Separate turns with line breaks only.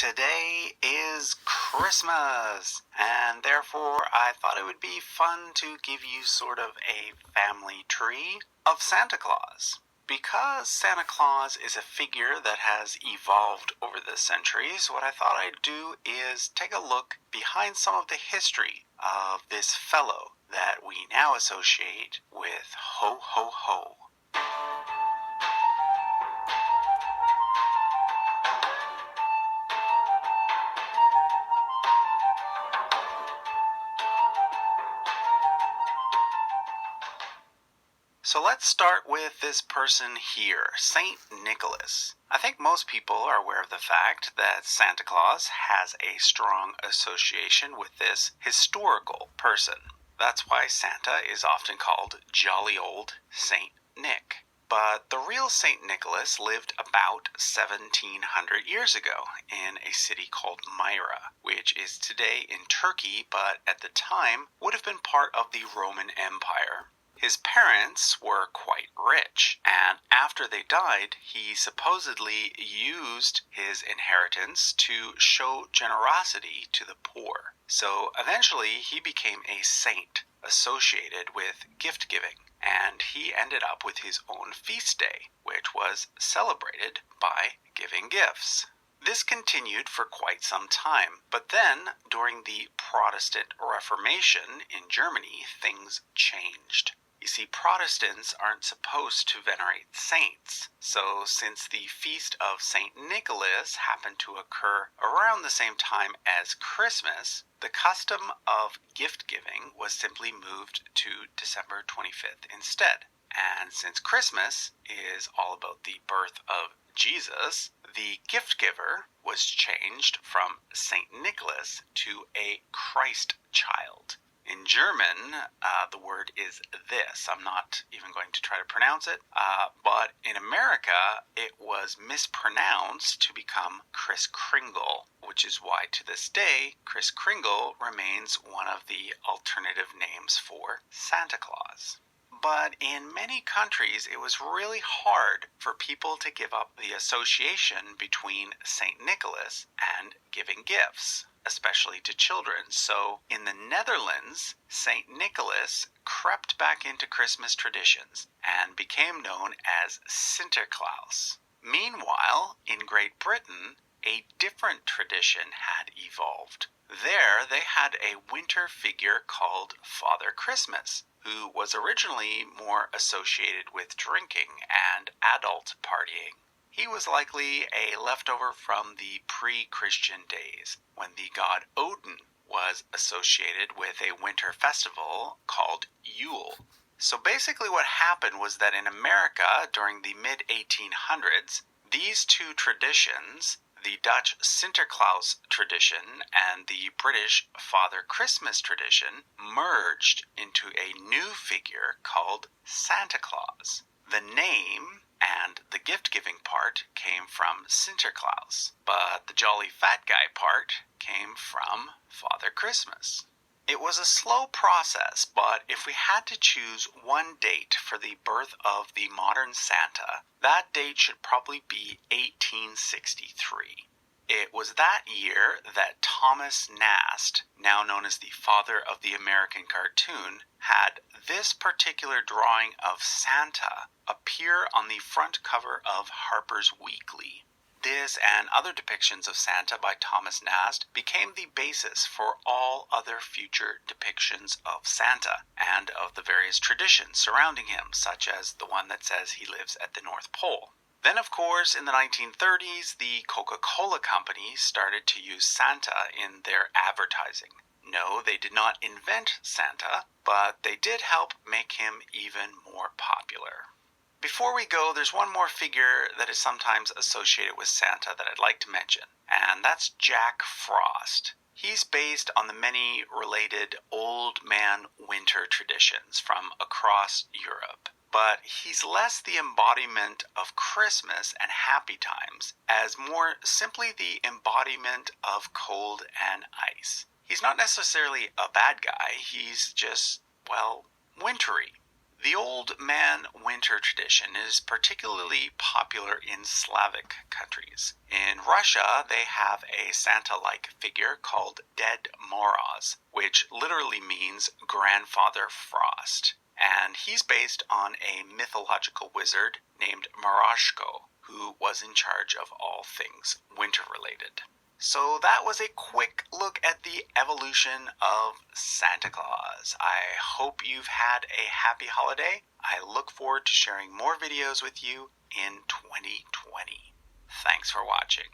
Today is Christmas, and therefore I thought it would be fun to give you sort of a family tree of Santa Claus. Because Santa Claus is a figure that has evolved over the centuries, what I thought I'd do is take a look behind some of the history of this fellow that we now associate with Ho Ho Ho. So let's start with this person here, Saint Nicholas. I think most people are aware of the fact that Santa Claus has a strong association with this historical person. That's why Santa is often called jolly old Saint Nick. But the real Saint Nicholas lived about 1700 years ago in a city called Myra, which is today in Turkey, but at the time would have been part of the Roman Empire. His parents were quite rich, and after they died, he supposedly used his inheritance to show generosity to the poor. So eventually he became a saint associated with gift giving, and he ended up with his own feast day, which was celebrated by giving gifts. This continued for quite some time, but then, during the Protestant Reformation in Germany, things changed. You see, Protestants aren't supposed to venerate saints, so since the feast of St. Nicholas happened to occur around the same time as Christmas, the custom of gift-giving was simply moved to December 25th instead. And since Christmas is all about the birth of Jesus, the gift giver was changed from St. Nicholas to a Christ child. In German, the word is this. I'm not even going to try to pronounce it, but in America, it was mispronounced to become Kris Kringle, which is why to this day, Kris Kringle remains one of the alternative names for Santa Claus. But in many countries, it was really hard for people to give up the association between St. Nicholas and giving gifts, especially to children. So in the Netherlands, St. Nicholas crept back into Christmas traditions and became known as Sinterklaas. Meanwhile, in Great Britain, a different tradition had evolved. There, they had a winter figure called Father Christmas, who was originally more associated with drinking and adult partying. He was likely a leftover from the pre-Christian days, when the god Odin was associated with a winter festival called Yule. So basically what happened was that in America, during the mid-1800s, these two traditions, the Dutch Sinterklaas tradition and the British Father Christmas tradition, merged into a new figure called Santa Claus. The name and the gift-giving part came from Sinterklaas, but the jolly fat guy part came from Father Christmas. It was a slow process, but if we had to choose one date for the birth of the modern Santa, that date should probably be 1863. It was that year that Thomas Nast, now known as the father of the American cartoon, had this particular drawing of Santa appear on the front cover of Harper's Weekly. This and other depictions of Santa by Thomas Nast became the basis for all other future depictions of Santa and of the various traditions surrounding him, such as the one that says he lives at the North Pole. Then, of course, in the 1930s, the Coca-Cola Company started to use Santa in their advertising. No, they did not invent Santa, but they did help make him even more popular. Before we go, there's one more figure that is sometimes associated with Santa that I'd like to mention, and that's Jack Frost. He's based on the many related Old Man Winter traditions from across Europe, but he's less the embodiment of Christmas and happy times, as more simply the embodiment of cold and ice. He's not necessarily a bad guy, he's just, well, wintry. The Old Man Winter tradition is particularly popular in Slavic countries. In Russia, they have a Santa-like figure called Ded Moroz, which literally means Grandfather Frost. And he's based on a mythological wizard named Marashko, who was in charge of all things winter-related. So that was a quick look at the evolution of Santa Claus. I hope you've had a happy holiday. I look forward to sharing more videos with you in 2020. Thanks for watching.